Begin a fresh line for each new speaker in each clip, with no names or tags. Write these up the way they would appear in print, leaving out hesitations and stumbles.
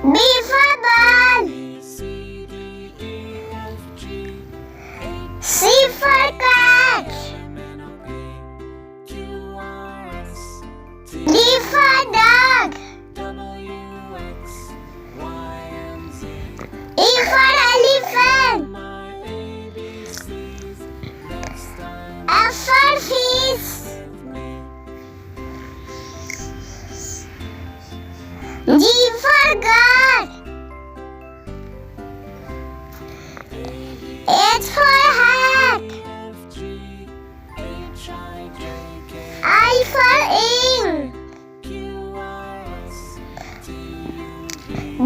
B for ball. C for cat. D for dog. E for elephant. F for fish. G for God. H for hat. I for ink.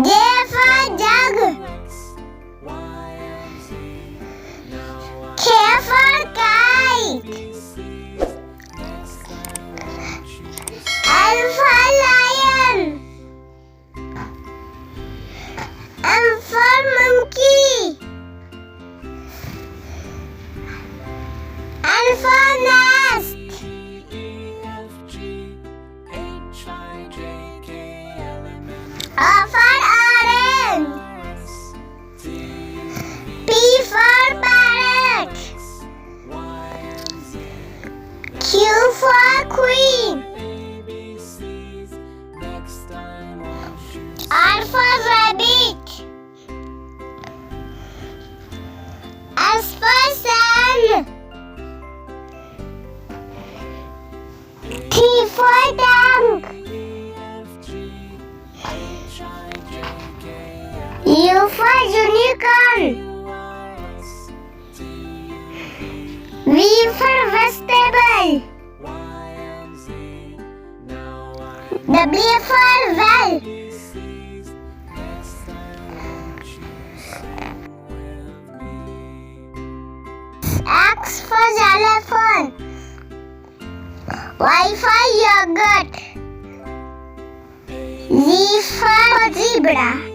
J for jug. K for kite. L for lion. M for monkey. N for nest. O for orange. P for parrot. Q for queen. R for rabbit. S for sun. T for tank. U for unicorn. V for vegetable. W for well. X for xylophone. Y for yogurt. Z for zebra.